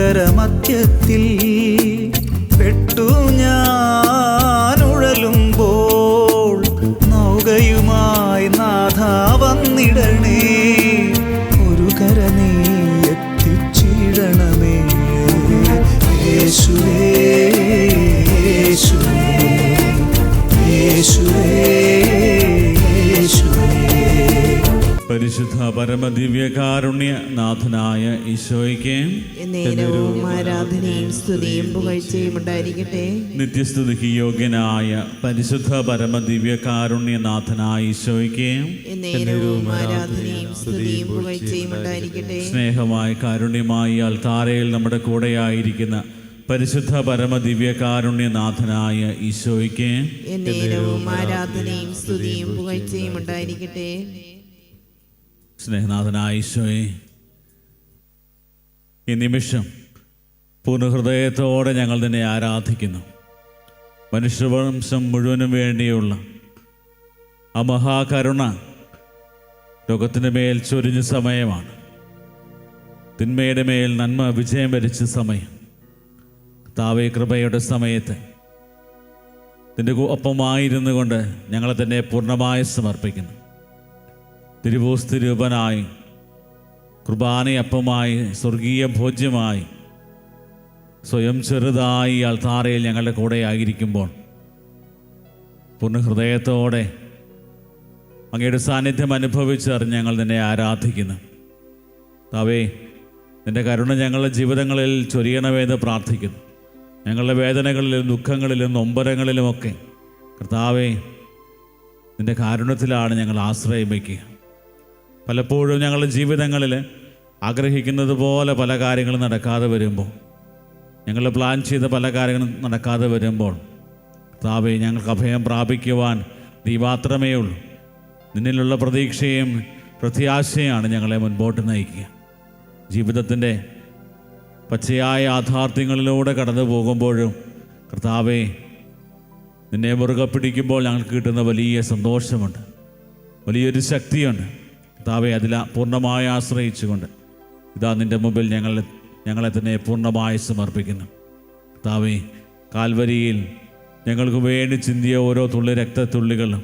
സാഗരമധ്യത്തിൽ പെട്ടു ഞാൻ ഉഴലുമ്പോൾ നൗകയുമായി നാഥ വന്നിടണേ. ഒരു കര നീ എത്തിച്ചിടണമേ. യേശുവേ യേശുവേ യേശുവേ യേശുവേ. പരിശുദ്ധ പരമദിവ്യകാരുണ്യ നാഥനായ ഈശോയ്ക്ക് നേരവും ആരാധനയും സ്തുതിയും പുകഴ്ചയും ഉണ്ടായിരിക്കട്ടെ. നിത്യസ്തുതിക്ക് യോഗ്യനായ പരിശുദ്ധ പരമദിവ്യകാരുണ്യ നാഥനായ ഈശോയ്ക്ക് നേരവും ആരാധനയും സ്തുതിയും പുകഴ്ചയും ഉണ്ടായിരിക്കട്ടെ. സ്നേഹമായി കാരുണ്യമായി അൾത്താരയിൽ നമ്മുടെ കൂടെയായിരിക്കുന്ന പരിശുദ്ധ പരമദിവ്യകാരുണ്യ നാഥനായ ഈശോയ്ക്ക് നേരവും ആരാധനയും സ്തുതിയും പുകഴ്ചയും ഉണ്ടായിരിക്കട്ടെ. സ്നേഹനാഥനായ ഈശോയെ, ഈ നിമിഷം പൂർണ്ണഹൃദയത്തോടെ ഞങ്ങൾ നിന്നെ ആരാധിക്കുന്നു. മനുഷ്യവംശം മുഴുവനും വേണ്ടിയുള്ള ആ മഹാകരുണ ലോകത്തിൻ്റെ മേൽ ചൊരിഞ്ഞ സമയമാണ്. തിന്മയുടെ മേൽ നന്മ വിജയം വരിച്ച സമയം. കർത്താവേ, കൃപയുടെ സമയത്ത് നിന്റെ ഒപ്പമായിരുന്നു കൊണ്ട് ഞങ്ങളെ തന്നെ പൂർണ്ണമായി സമർപ്പിക്കുന്നു. തിരുവോസ്തു രൂപനായി, കുർബാനയപ്പമായി, സ്വർഗീയ ഭോജ്യമായി, സ്വയം ചെറുതായി അൾത്താരയിൽ ഞങ്ങളുടെ കൂടെ ആയിരിക്കുമ്പോൾ പൂർണ്ണ ഹൃദയത്തോടെ അങ്ങയുടെ സാന്നിധ്യം അനുഭവിച്ചറിഞ്ഞ് ഞങ്ങൾ നിന്നെ ആരാധിക്കുന്നു. കർത്താവേ, നിൻ്റെ കരുണ ഞങ്ങളുടെ ജീവിതങ്ങളിൽ ചൊരിയണമെന്ന് പ്രാർത്ഥിക്കുന്നു. ഞങ്ങളുടെ വേദനകളിലും ദുഃഖങ്ങളിലും നൊമ്പരങ്ങളിലുമൊക്കെ കർത്താവേ, നിൻ്റെ കാരുണ്യത്തിലാണ് ഞങ്ങൾ ആശ്രയം വയ്ക്കുക. പലപ്പോഴും ഞങ്ങളുടെ ജീവിതങ്ങളിൽ ആഗ്രഹിക്കുന്നത് പോലെ പല കാര്യങ്ങളും നടക്കാതെ വരുമ്പോൾ, ഞങ്ങൾ പ്ലാൻ ചെയ്ത പല കാര്യങ്ങളും നടക്കാതെ വരുമ്പോൾ കർത്താവേ, ഞങ്ങൾക്ക് അഭയം പ്രാപിക്കുവാൻ നീ മാത്രമേ ഉള്ളൂ. നിന്നിലുള്ള പ്രതീക്ഷയും പ്രത്യാശയാണ് ഞങ്ങളെ മുൻപോട്ട് നയിക്കുക. ജീവിതത്തിൻ്റെ പച്ചയായ യാഥാർത്ഥ്യങ്ങളിലൂടെ കടന്നു പോകുമ്പോഴും കർത്താവേ, നിന്നെ മുറുകെ പിടിക്കുമ്പോൾ ഞങ്ങൾക്ക് കിട്ടുന്ന വലിയ സന്തോഷമുണ്ട്, വലിയൊരു ശക്തിയുണ്ട്. കർത്താവേ, അതിൽ പൂർണ്ണമായി ആശ്രയിച്ചുകൊണ്ട് ഇതാ നിൻ്റെ മുമ്പിൽ ഞങ്ങളെ തന്നെ പൂർണ്ണമായി സമർപ്പിക്കുന്നു. കർത്താവേ, കാൽവരിയിൽ ഞങ്ങൾക്ക് വേണ്ടി ചിന്തിയ ഓരോ തുള്ളി രക്തത്തുള്ളികളും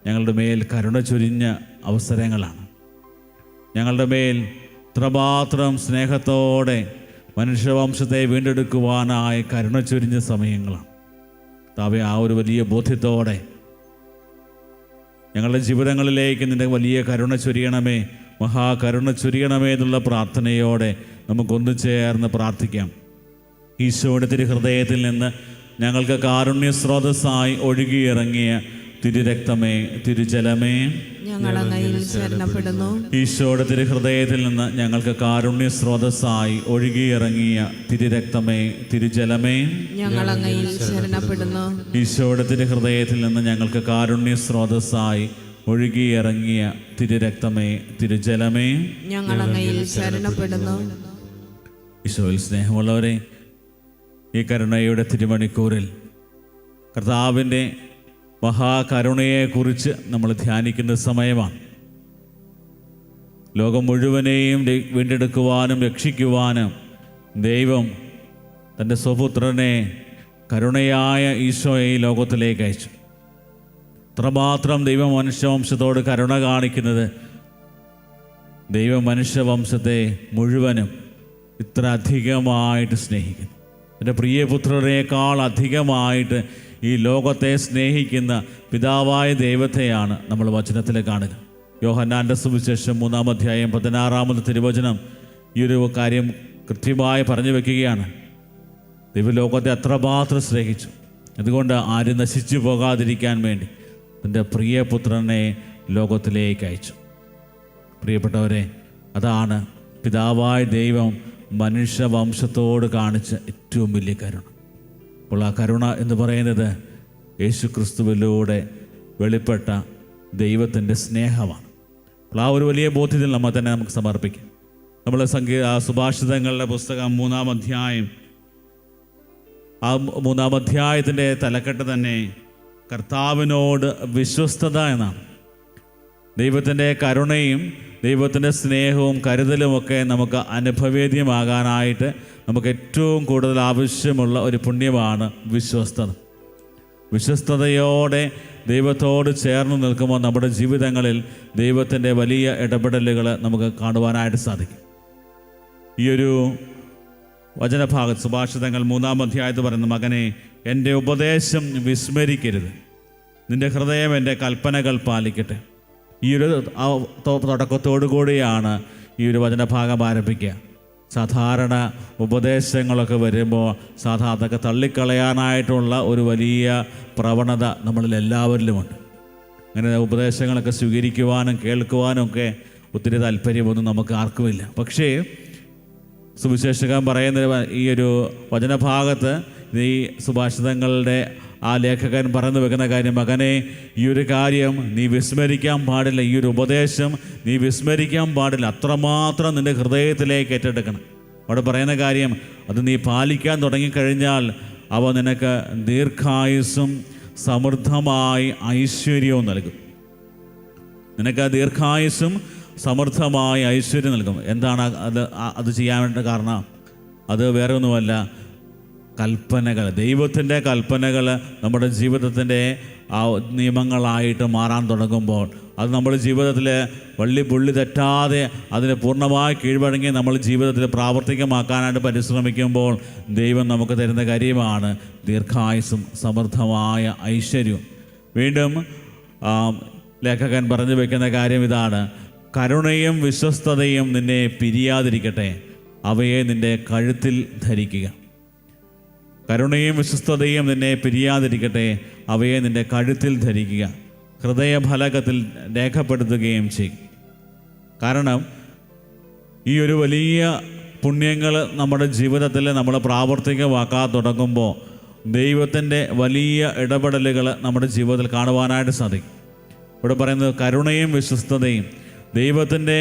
ഞങ്ങളുടെ മേൽ കരുണ ചൊരിഞ്ഞ അവസരങ്ങളാണ്. ഞങ്ങളുടെ മേൽ ഇത്രമാത്രം സ്നേഹത്തോടെ മനുഷ്യവംശത്തെ വീണ്ടെടുക്കുവാനായി കരുണ ചൊരിഞ്ഞ സമയങ്ങളാണ്. കർത്താവേ, ആ ഒരു വലിയ ബോധ്യത്തോടെ ഞങ്ങളുടെ ജീവിതങ്ങളിലേക്ക് നിൻ്റെ വലിയ കരുണ ചൊരിയണമേ, മഹാകരുണ ചൊരിയണമേ എന്നുള്ള പ്രാർത്ഥനയോടെ നമുക്കൊന്നു ചേർന്ന് പ്രാർത്ഥിക്കാം. ഈശോയുടെ തിരുഹൃദയത്തിൽ നിന്ന് ഞങ്ങൾക്ക് കാരുണ്യ സ്രോതസ്സായി ഒഴുകിയിറങ്ങിയ തിരുരക്തമേ, തിരുജലമേ, ഞങ്ങൾ അങ്ങയിൽ ശരണപ്പെടുന്നു. ഈശോയുടെ തിരുഹൃദയത്തിൽ നിന്ന് ഞങ്ങൾക്ക് കാരുണ്യ സ്രോതസ്സായി ഒഴുകിയിറങ്ങിയ തിരുരക്തമേ, തിരുജലമേ, ഞങ്ങൾ അങ്ങയിൽ ശരണപ്പെടുന്നു. ഈശോയുടെ തിരുഹൃദയത്തിൽ നിന്ന് ഞങ്ങൾക്ക് കാരുണ്യ സ്രോതസ്സായി ഒഴുകിയിറങ്ങിയ തിരുരക്തമേ, തിരുജലമേ, ഞങ്ങൾ അങ്ങയിൽ ശരണപ്പെടുന്നു. ഈശോയിൽ സ്നേഹമുള്ളവരെ, ഈ കരുണയുടെ തിരുമണിക്കൂറിൽ കർത്താവിൻ്റെ മഹാകരുണയെക്കുറിച്ച് നമ്മൾ ധ്യാനിക്കുന്ന സമയമാണ്. ലോകം മുഴുവനെയും വീണ്ടെടുക്കുവാനും രക്ഷിക്കുവാനും ദൈവം തൻ്റെ സ്വപുത്രനെ, കരുണയായ ഈശോയെ ഈ ലോകത്തിലേക്ക് അയച്ചു. അത്രമാത്രം ദൈവം മനുഷ്യവംശത്തോട് കരുണ കാണിക്കുന്നത് ദൈവം മനുഷ്യവംശത്തെ മുഴുവനും ഇത്ര അധികമായിട്ട് സ്നേഹിക്കുന്നു. എൻ്റെ പ്രിയപുത്രനേക്കാൾ അധികമായിട്ട് ഈ ലോകത്തെ സ്നേഹിക്കുന്ന പിതാവായ ദൈവത്തെയാണ് നമ്മൾ വചനത്തിൽ കാണുക. യോഹന്നാൻ്റെ സുവിശേഷം 3-ാം അധ്യായം 16-ാമത് തിരുവചനം ഈ ഒരു കാര്യം കൃത്യമായി പറഞ്ഞു വയ്ക്കുകയാണ്. ദൈവലോകത്തെ അത്രമാത്രം സ്നേഹിച്ചു, അതുകൊണ്ട് ആരും നശിച്ചു പോകാതിരിക്കാൻ വേണ്ടി തൻ്റെ പ്രിയപുത്രനെ ലോകത്തിലേക്ക് അയച്ചു. പ്രിയപ്പെട്ടവരെ, അതാണ് പിതാവായ ദൈവം മനുഷ്യവംശത്തോട് കാണിച്ച ഏറ്റവും വലിയ കരുണ. അപ്പോൾ ആ കരുണ എന്ന് പറയുന്നത് യേശു ക്രിസ്തുവിലൂടെ വെളിപ്പെട്ട ദൈവത്തിൻ്റെ സ്നേഹമാണ്. അപ്പോൾ ആ ഒരു വലിയ ബോധ്യത്തിൽ നമ്മൾ തന്നെ നമുക്ക് സമർപ്പിക്കാം. നമ്മൾ സുഭാഷിതങ്ങളുടെ പുസ്തകം 3-ാം അധ്യായം, ആ 3-ാം അധ്യായത്തിൻ്റെ തലക്കെട്ട് തന്നെ കർത്താവിനോട് വിശ്വസ്തത എന്നാണ്. ദൈവത്തിൻ്റെ കരുണയും ദൈവത്തിൻ്റെ സ്നേഹവും കരുതലുമൊക്കെ നമുക്ക് അനുഭവേദ്യമാകാനായിട്ട് നമുക്ക് ഏറ്റവും കൂടുതൽ ആവശ്യമുള്ള ഒരു പുണ്യമാണ് വിശ്വസ്തത. വിശ്വസ്തതയോടെ ദൈവത്തോട് ചേർന്ന് നിൽക്കുമ്പോൾ നമ്മുടെ ജീവിതങ്ങളിൽ ദൈവത്തിൻ്റെ വലിയ ഇടപെടലുകൾ നമുക്ക് കാണുവാനായിട്ട് സാധിക്കും. ഈ ഒരു വചനഭാഗത്ത് സുഭാഷിതങ്ങൾ 3-ാം അധ്യായത്തിൽ പറയുന്ന, മകനെ എൻ്റെ ഉപദേശം വിസ്മരിക്കരുത്, നിൻ്റെ ഹൃദയം എൻ്റെ കൽപ്പനകൾ പാലിക്കട്ടെ. ഈ ഒരു തുടക്കത്തോടു കൂടിയാണ് ഈ ഒരു വചനഭാഗം ആരംഭിക്കുക. സാധാരണ ഉപദേശങ്ങളൊക്കെ വരുമ്പോൾ അതൊക്കെ തള്ളിക്കളയാനായിട്ടുള്ള ഒരു വലിയ പ്രവണത നമ്മളിൽ എല്ലാവരിലുമുണ്ട്. അങ്ങനെ ഉപദേശങ്ങളൊക്കെ സ്വീകരിക്കുവാനും കേൾക്കുവാനും ഒക്കെ ഒത്തിരി താല്പര്യമൊന്നും നമുക്ക് ആർക്കുമില്ല. പക്ഷേ സുവിശേഷകൻ പറയുന്ന ഈ ഒരു വചനഭാഗത്ത് ഈ സുഭാഷിതങ്ങളുടെ ആ ലേഖകൻ പറഞ്ഞു വെക്കുന്ന കാര്യം, മകനെ ഈ ഒരു കാര്യം നീ വിസ്മരിക്കാൻ പാടില്ല, ഈ ഒരു ഉപദേശം നീ വിസ്മരിക്കാൻ പാടില്ല, അത്രമാത്രം നിൻ്റെ ഹൃദയത്തിലേക്ക് ഏറ്റെടുക്കണം. അവിടെ പറയുന്ന കാര്യം, അത് നീ പാലിക്കാൻ തുടങ്ങിക്കഴിഞ്ഞാൽ അവ നിനക്ക് ദീർഘായുസ്സും സമൃദ്ധമായി ഐശ്വര്യവും നൽകും. നിനക്ക് ദീർഘായുസ്സും സമൃദ്ധമായ ഐശ്വര്യം നൽകും. എന്താണ് അത് ചെയ്യാൻ കാരണം? അത് വേറെ ഒന്നുമല്ല, കൽപ്പനകൾ, ദൈവത്തിൻ്റെ കൽപ്പനകൾ നമ്മുടെ ജീവിതത്തിൻ്റെ ആ നിയമങ്ങളായിട്ട് മാറാൻ തുടങ്ങുമ്പോൾ, അത് നമ്മുടെ ജീവിതത്തിൽ പുള്ളി തെറ്റാതെ അതിന് പൂർണ്ണമായി കീഴ്വഴങ്ങി നമ്മൾ ജീവിതത്തിൽ പ്രാവർത്തികമാക്കാനായിട്ട് പരിശ്രമിക്കുമ്പോൾ ദൈവം നമുക്ക് തരുന്ന കാര്യമാണ് ദീർഘായുസ്സും സമൃദ്ധമായ ഐശ്വര്യവും. വീണ്ടും ലേഖകൻ പറഞ്ഞു വയ്ക്കുന്ന കാര്യം ഇതാണ്, കരുണയും വിശ്വസ്തതയും നിന്നെ പിരിയാതിരിക്കട്ടെ, അവയെ നിൻ്റെ കഴുത്തിൽ ധരിക്കുക. കരുണയും വിശ്വസ്തതയും നിന്നെ പിരിയാതിരിക്കട്ടെ, അവയെ നിൻ്റെ കഴുത്തിൽ ധരിക്കുക, ഹൃദയഫലകത്തിൽ രേഖപ്പെടുത്തുകയും ചെയ്യും. കാരണം ഈ ഒരു വലിയ പുണ്യങ്ങൾ നമ്മുടെ ജീവിതത്തിൽ നമ്മൾ പ്രാവർത്തികമാക്കാൻ തുടങ്ങുമ്പോൾ ദൈവത്തിൻ്റെ വലിയ ഇടപെടലുകൾ നമ്മുടെ ജീവിതത്തിൽ കാണുവാനായിട്ട് സാധിക്കും. ഇവിടെ പറയുന്നത് കരുണയും വിശ്വസ്തതയും, ദൈവത്തിൻ്റെ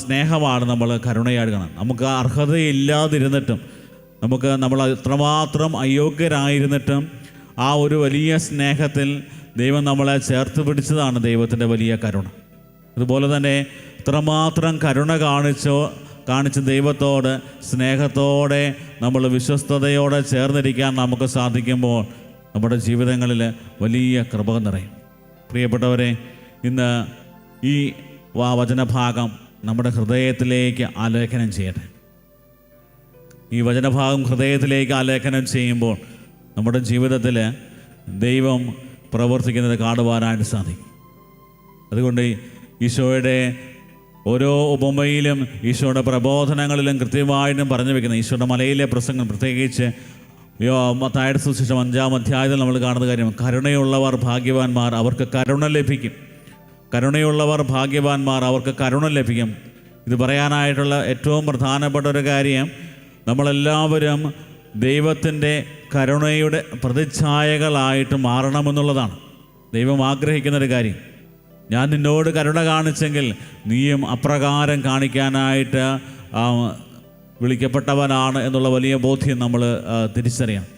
സ്നേഹമാണ് നമ്മൾ കരുണയാടുകണം. നമുക്ക് അർഹതയില്ലാതിരുന്നിട്ടും, നമ്മൾ എത്രമാത്രം അയോഗ്യരായിരുന്നിട്ടും ആ ഒരു വലിയ സ്നേഹത്തിൽ ദൈവം നമ്മളെ ചേർത്ത് പിടിച്ചതാണ് ദൈവത്തിൻ്റെ വലിയ കരുണ. അതുപോലെ തന്നെ ഇത്രമാത്രം കരുണ കാണിച്ച് ദൈവത്തോട് സ്നേഹത്തോടെ നമ്മൾ വിശ്വസ്തതയോടെ ചേർന്നിരിക്കാൻ നമുക്ക് സാധിക്കുമ്പോൾ നമ്മുടെ ജീവിതങ്ങളിൽ വലിയ കൃപ നിറയും. പ്രിയപ്പെട്ടവരെ, ഇന്ന് ഈ വചനഭാഗം നമ്മുടെ ഹൃദയത്തിലേക്ക് ആലേഖനം ചെയ്യട്ടെ. ഈ വചനഭാഗം ഹൃദയത്തിലേക്ക് ആലേഖനം ചെയ്യുമ്പോൾ നമ്മുടെ ജീവിതത്തിൽ ദൈവം പ്രവർത്തിക്കുന്നത് കാണുവാനായിട്ട് സാധിക്കും. അതുകൊണ്ട് ഈശോയുടെ ഓരോ ഉപമയിലും ഈശോയുടെ പ്രബോധനങ്ങളിലും കൃത്യമായിട്ടും പറഞ്ഞു വയ്ക്കുന്ന ഈശോയുടെ മലയിലെ പ്രസംഗം, പ്രത്യേകിച്ച് മത്തായിയുടെ സുവിശേഷം 5-ാം അധ്യായത്തിൽ നമ്മൾ കാണുന്ന കാര്യം, കരുണയുള്ളവർ ഭാഗ്യവാന്മാർ, അവർക്ക് കരുണ ലഭിക്കും. കരുണയുള്ളവർ ഭാഗ്യവാന്മാർ, അവർക്ക് കരുണ ലഭിക്കും. ഇത് പറയാനായിട്ടുള്ള ഏറ്റവും പ്രധാനപ്പെട്ട ഒരു കാര്യം, നമ്മളെല്ലാവരും ദൈവത്തിൻ്റെ കരുണയുടെ പ്രതിച്ഛായകളായിട്ട് മാറണമെന്നുള്ളതാണ്. ദൈവം ആഗ്രഹിക്കുന്നൊരു കാര്യം, ഞാൻ നിന്നോട് കരുണ കാണിച്ചെങ്കിൽ നീയും അപ്രകാരം കാണിക്കാനായിട്ട് വിളിക്കപ്പെട്ടവനാണ് എന്നുള്ള വലിയ ബോധ്യം നമ്മൾ തിരിച്ചറിയണം.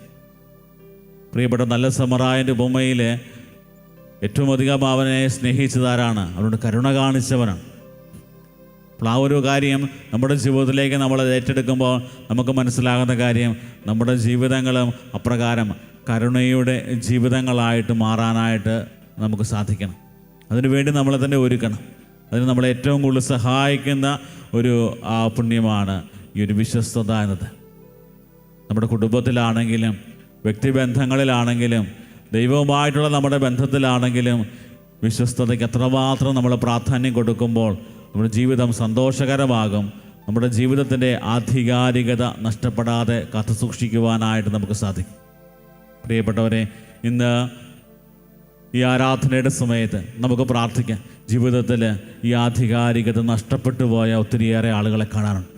പ്രിയപ്പെട്ട നല്ല സമറായൻ്റെ ഉപമയിൽ ഏറ്റവും അധികം അവനെ സ്നേഹിച്ചതാരാണ്? അവനോട് കരുണ കാണിച്ചവനാണ്. അപ്പോൾ ആ ഒരു കാര്യം നമ്മുടെ ജീവിതത്തിലേക്ക് നമ്മൾ ഏറ്റെടുക്കുമ്പോൾ നമുക്ക് മനസ്സിലാകുന്ന കാര്യം, നമ്മുടെ ജീവിതങ്ങളും അപ്രകാരം കരുണയുടെ ജീവിതങ്ങളായിട്ട് മാറാനായിട്ട് നമുക്ക് സാധിക്കണം. അതിനുവേണ്ടി നമ്മളെ തന്നെ ഒരുക്കണം. അതിന് നമ്മളെ ഏറ്റവും കൂടുതൽ സഹായിക്കുന്ന ഒരു പുണ്യമാണ് ഈ ഒരു വിശ്വസ്തത എന്നത്. നമ്മുടെ കുടുംബത്തിലാണെങ്കിലും വ്യക്തിബന്ധങ്ങളിലാണെങ്കിലും ദൈവവുമായിട്ടുള്ള നമ്മുടെ ബന്ധത്തിലാണെങ്കിലും വിശ്വസ്തതയ്ക്ക് എത്രമാത്രം നമ്മൾ പ്രാധാന്യം കൊടുക്കുമ്പോൾ നമ്മുടെ ജീവിതം സന്തോഷകരമാകും. നമ്മുടെ ജീവിതത്തിൻ്റെ ആധികാരികത നഷ്ടപ്പെടാതെ കാത്തുസൂക്ഷിക്കുവാനായിട്ട് നമുക്ക് സാധിക്കും. പ്രിയപ്പെട്ടവരെ, ഇന്ന് ഈ ആരാധനയുടെ സമയത്ത് നമുക്ക് പ്രാർത്ഥിക്കാം. ജീവിതത്തിൽ ഈ ആധികാരികത നഷ്ടപ്പെട്ടു പോയ ഒത്തിരിയേറെ ആളുകളെ കാണാറുണ്ട്.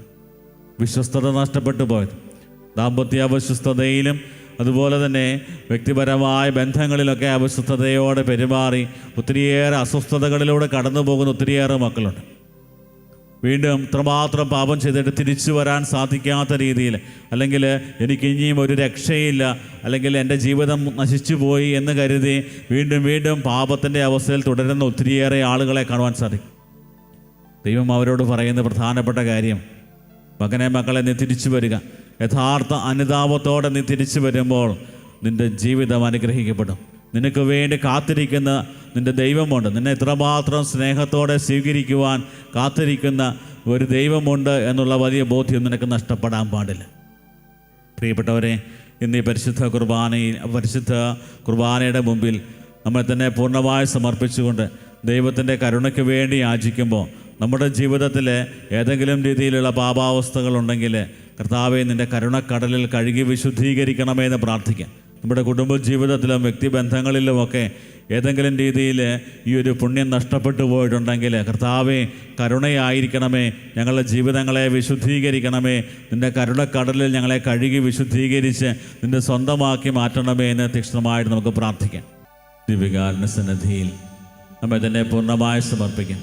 വിശ്വസ്തത നഷ്ടപ്പെട്ടു പോയത്, ദാമ്പത്യ അവിശ്വസ്തതയിലും അതുപോലെ തന്നെ വ്യക്തിപരമായ ബന്ധങ്ങളിലൊക്കെ അവിശ്വസ്തതയോടെ പെരുമാറി ഒത്തിരിയേറെ അസ്വസ്ഥതകളിലൂടെ കടന്നു പോകുന്ന ഒത്തിരിയേറെ മക്കളുണ്ട്. വീണ്ടും ഇത്രമാത്രം പാപം ചെയ്തിട്ട് തിരിച്ചു വരാൻ സാധിക്കാത്ത രീതിയിൽ, അല്ലെങ്കിൽ എനിക്ക് ഇനിയും ഒരു രക്ഷയില്ല, അല്ലെങ്കിൽ എൻ്റെ ജീവിതം നശിച്ചു പോയി എന്ന് കരുതി വീണ്ടും വീണ്ടും പാപത്തിൻ്റെ അവസ്ഥയിൽ തുടരുന്ന ഒത്തിരിയേറെ ആളുകളെ കാണുവാൻ സാധിക്കും. ദൈവം അവരോട് പറയുന്ന പ്രധാനപ്പെട്ട കാര്യം, മക്കളെ നീ തിരിച്ചു വരിക. യഥാർത്ഥ അനുതാപത്തോടെ നീ തിരിച്ചു വരുമ്പോൾ നിൻ്റെ ജീവിതം അനുഗ്രഹിക്കപ്പെടും. നിനക്ക് വേണ്ടി കാത്തിരിക്കുന്ന നിൻ്റെ ദൈവമുണ്ട്. നിന്നെ എത്രമാത്രം സ്നേഹത്തോടെ സ്വീകരിക്കുവാൻ കാത്തിരിക്കുന്ന ഒരു ദൈവമുണ്ട് എന്നുള്ള വലിയ ബോധ്യം നിനക്ക് നഷ്ടപ്പെടാൻ പാടില്ല. പ്രിയപ്പെട്ടവരെ, ഇന്ന് ഈ പരിശുദ്ധ കുർബാനയുടെ മുമ്പിൽ നമ്മളെ തന്നെ പൂർണ്ണമായി സമർപ്പിച്ചുകൊണ്ട് ദൈവത്തിൻ്റെ കരുണയ്ക്ക് വേണ്ടി യാചിക്കുമ്പോൾ നമ്മുടെ ജീവിതത്തിൽ ഏതെങ്കിലും രീതിയിലുള്ള പാപാവസ്ഥകളുണ്ടെങ്കിൽ കർത്താവെ നിൻ്റെ കരുണക്കടലിൽ കഴുകി വിശുദ്ധീകരിക്കണമേ എന്ന് പ്രാർത്ഥിക്കാം. നമ്മുടെ കുടുംബ ജീവിതത്തിലും വ്യക്തിബന്ധങ്ങളിലുമൊക്കെ ഏതെങ്കിലും രീതിയിൽ ഈ ഒരു പുണ്യം നഷ്ടപ്പെട്ടു പോയിട്ടുണ്ടെങ്കിൽ കർത്താവെ കരുണയായിരിക്കണമേ, ഞങ്ങളുടെ ജീവിതങ്ങളെ വിശുദ്ധീകരിക്കണമേ, നിൻ്റെ കരുണക്കടലിൽ ഞങ്ങളെ കഴുകി വിശുദ്ധീകരിച്ച് നിൻ്റെ സ്വന്തമാക്കി മാറ്റണമേ എന്ന് തീക്ഷ്ണമായിട്ട് നമുക്ക് പ്രാർത്ഥിക്കാം. ദിവ്യകാരുണ്യ സന്നിധിയിൽ നമ്മെ തന്നെ പൂർണ്ണമായി സമർപ്പിക്കാം.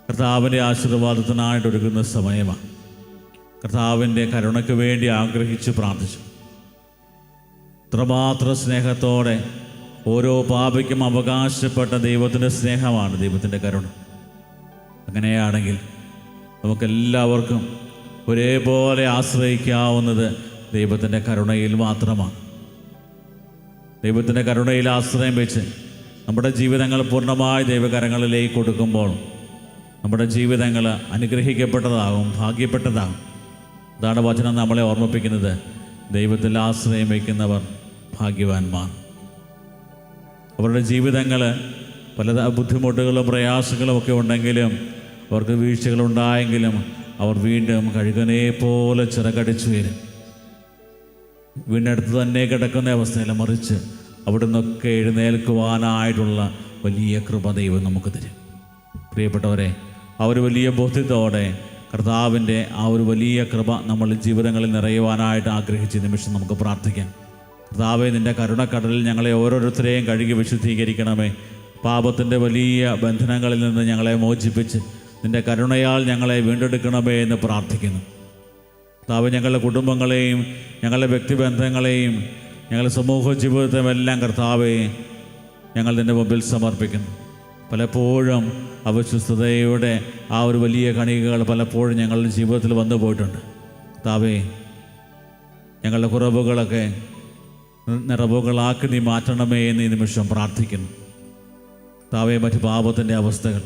കർത്താവിൻ്റെ ആശീർവാദത്തിനായിട്ട് ഒരുങ്ങുന്ന സമയമാണ്. കർത്താവിൻ്റെ കരുണയ്ക്ക് വേണ്ടി ആഗ്രഹിച്ച് പ്രാർത്ഥിച്ചു. ഇത്രമാത്രം സ്നേഹത്തോടെ ഓരോ പാപിക്കും അവകാശപ്പെട്ട ദൈവത്തിൻ്റെ സ്നേഹമാണ് ദൈവത്തിൻ്റെ കരുണ. അങ്ങനെയാണെങ്കിൽ നമുക്കെല്ലാവർക്കും ഒരേപോലെ ആശ്രയിക്കാവുന്നത് ദൈവത്തിൻ്റെ കരുണയിൽ മാത്രമാണ്. ദൈവത്തിൻ്റെ കരുണയിൽ ആശ്രയം വെച്ച് നമ്മുടെ ജീവിതങ്ങൾ പൂർണ്ണമായി ദൈവകരങ്ങളിലേക്ക് കൊടുക്കുമ്പോൾ നമ്മുടെ ജീവിതങ്ങൾ അനുഗ്രഹിക്കപ്പെട്ടതാകും, ഭാഗ്യപ്പെട്ടതാകും. അതാണ് വചനം നമ്മളെ ഓർമ്മിപ്പിക്കുന്നത്. ദൈവത്തിൽ ആശ്രയം വയ്ക്കുന്നവർ ഭാഗ്യവാന്മാർ. അവരുടെ ജീവിതങ്ങൾ പല ബുദ്ധിമുട്ടുകളും പ്രയാസങ്ങളും ഒക്കെ ഉണ്ടെങ്കിലും, അവർക്ക് വീഴ്ചകളുണ്ടായെങ്കിലും അവർ വീണ്ടും കഴുകനെ പോലെ ചിറകടിച്ചു വരും. വീടിനടുത്ത് തന്നെ കിടക്കുന്ന അവസ്ഥയിൽ മറിച്ച് അവിടെ നിന്നൊക്കെ എഴുന്നേൽക്കുവാനായിട്ടുള്ള വലിയ കൃപ ദൈവം നമുക്ക് തരും. പ്രിയപ്പെട്ടവരെ, ആ ഒരു വലിയ ബോധ്യത്തോടെ കർത്താവിൻ്റെ ആ ഒരു വലിയ കൃപ നമ്മളുടെ ജീവിതങ്ങളിൽ നിറയുവാനായിട്ട് ആഗ്രഹിച്ച നിമിഷം നമുക്ക് പ്രാർത്ഥിക്കാം. കർത്താവെ, നിൻ്റെ കരുണക്കടലിൽ ഞങ്ങളെ ഓരോരുത്തരെയും കഴുകി വിശുദ്ധീകരിക്കണമേ. പാപത്തിൻ്റെ വലിയ ബന്ധനങ്ങളിൽ നിന്ന് ഞങ്ങളെ മോചിപ്പിച്ച് നിൻ്റെ കരുണയാൽ ഞങ്ങളെ വീണ്ടെടുക്കണമേ എന്ന് പ്രാർത്ഥിക്കുന്നു. കർത്താവ്, ഞങ്ങളുടെ കുടുംബങ്ങളെയും ഞങ്ങളുടെ വ്യക്തിബന്ധങ്ങളെയും ഞങ്ങളുടെ സമൂഹ ജീവിതത്തെയുമെല്ലാം കർത്താവെ ഞങ്ങൾ നിൻ്റെ മുമ്പിൽ സമർപ്പിക്കുന്നു. പലപ്പോഴും അവിശ്വസ്തതയുടെ ആ ഒരു വലിയ കണികകൾ പലപ്പോഴും ഞങ്ങളുടെ ജീവിതത്തിൽ വന്നു പോയിട്ടുണ്ട്. കർത്താവേ, ഞങ്ങളുടെ കുറവുകളൊക്കെ നിറവുകളാക്കി നീ മാറ്റണമേ എന്ന് ഈ നിമിഷം പ്രാർത്ഥിക്കുന്നു. കർത്താവേ, മറ്റ് പാപത്തിൻ്റെ അവസ്ഥകൾ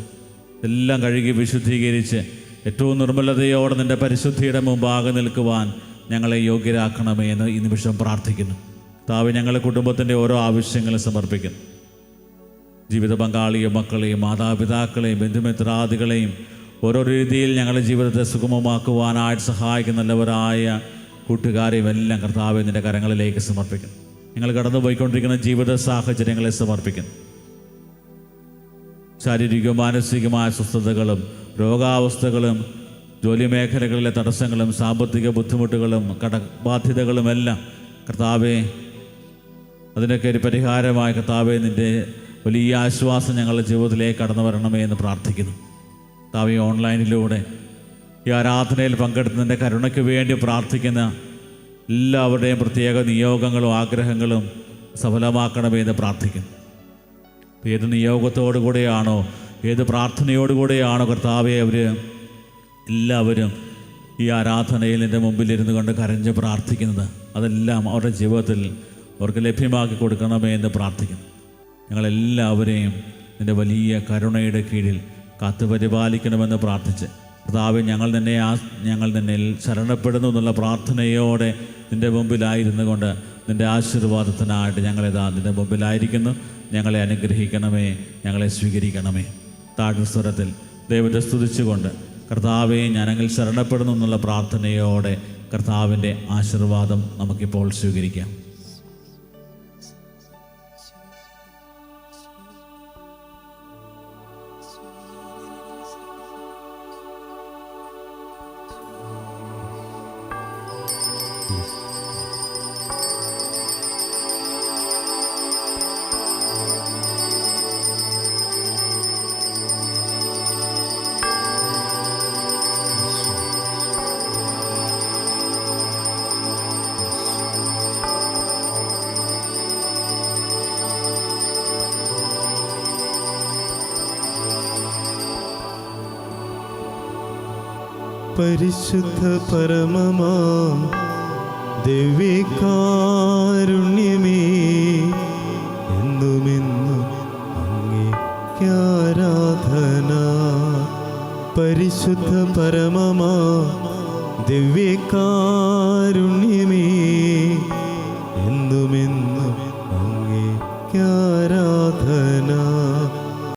എല്ലാം കഴുകി വിശുദ്ധീകരിച്ച് ഏറ്റവും നിർമ്മലതയോടെ നിൻ്റെ പരിശുദ്ധിയുടെ മുമ്പാകെ നിൽക്കുവാൻ ഞങ്ങളെ യോഗ്യരാക്കണമേ എന്ന് ഈ നിമിഷം പ്രാർത്ഥിക്കുന്നു. കർത്താവേ, ഞങ്ങളുടെ കുടുംബത്തിൻ്റെ ഓരോ ആവശ്യങ്ങളും സമർപ്പിക്കുന്നു. ജീവിത പങ്കാളിയും മക്കളെയും മാതാപിതാക്കളെയും ബന്ധുമിത്രാദികളെയും ഓരോ രീതിയിൽ ഞങ്ങളുടെ ജീവിതത്തെ സുഗമമാക്കുവാനായിട്ട് സഹായിക്കുന്ന നല്ലവരായ കൂട്ടുകാരെയും എല്ലാം കർത്താവേ നിൻ്റെ കരങ്ങളിലേക്ക് സമർപ്പിക്കുന്നു. ഞങ്ങൾ കടന്നുപോയിക്കൊണ്ടിരിക്കുന്ന ജീവിത സാഹചര്യങ്ങളെ സമർപ്പിക്കുന്നു. ശാരീരികവും മാനസികമായ അസ്വസ്ഥതകളും രോഗാവസ്ഥകളും ജോലി മേഖലകളിലെ തടസ്സങ്ങളും സാമ്പത്തിക ബുദ്ധിമുട്ടുകളും കടബാധ്യതകളുമെല്ലാം കർത്താവേ, അതിനൊക്കെ ഒരു പരിഹാരമായ കർത്താവേ നിൻ്റെ വലിയ ആശ്വാസം ഞങ്ങളുടെ ജീവിതത്തിലേക്ക് കടന്നു വരണമേ എന്ന് പ്രാർത്ഥിക്കുന്നു. കർത്താവേ, ഓൺലൈനിലൂടെ ഈ ആരാധനയിൽ പങ്കെടുത്തതിൻ്റെ കരുണയ്ക്ക് വേണ്ടി പ്രാർത്ഥിക്കുന്ന എല്ലാവരുടെയും പ്രത്യേക നിയോഗങ്ങളും ആഗ്രഹങ്ങളും സഫലമാക്കണമേ എന്ന് പ്രാർത്ഥിക്കുന്നു. ഏത് നിയോഗത്തോടുകൂടെയാണോ, ഏത് പ്രാർത്ഥനയോടുകൂടെയാണോ കർത്താവെ അവർ എല്ലാവരും ഈ ആരാധനയിൽ എൻ്റെ മുമ്പിലിരുന്ന് കൊണ്ട് കരഞ്ഞ് പ്രാർത്ഥിക്കുന്നത്, അതെല്ലാം അവരുടെ ജീവിതത്തിൽ അവർക്ക് ലഭ്യമാക്കി കൊടുക്കണമേ എന്ന് പ്രാർത്ഥിക്കുന്നു. ഞങ്ങളെല്ലാവരെയും നിൻ്റെ വലിയ കരുണയുടെ കീഴിൽ കാത്തുപരിപാലിക്കണമെന്ന് പ്രാർത്ഥിച്ച് കർത്താവെ, ഞങ്ങൾ നിന്നെ ശരണപ്പെടുന്നു എന്നുള്ള പ്രാർത്ഥനയോടെ നിൻ്റെ മുമ്പിലായിരുന്നു കൊണ്ട് നിൻ്റെ ആശീർവാദത്തിനായിട്ട് ഞങ്ങളിതാ നിൻ്റെ മുമ്പിലായിരിക്കുന്നു. ഞങ്ങളെ അനുഗ്രഹിക്കണമേ, ഞങ്ങളെ സ്വീകരിക്കണമേ. താഴ്ന്ന സ്വരത്തിൽ ദൈവത്തെ സ്തുതിച്ചുകൊണ്ട് കർത്താവെ, ഞാനങ്ങിൽ ശരണപ്പെടുന്നു എന്നുള്ള പ്രാർത്ഥനയോടെ കർത്താവിൻ്റെ ആശീർവാദം നമുക്കിപ്പോൾ സ്വീകരിക്കാം. പരിശുദ്ധ പരമമാം ദിവ്യകാരുണ്യമേ, എന്നുമെന്നും അങ്ങേക്കാരാധന. പരിശുദ്ധ പരമമാം ദിവ്യകാരുണ്യമേ,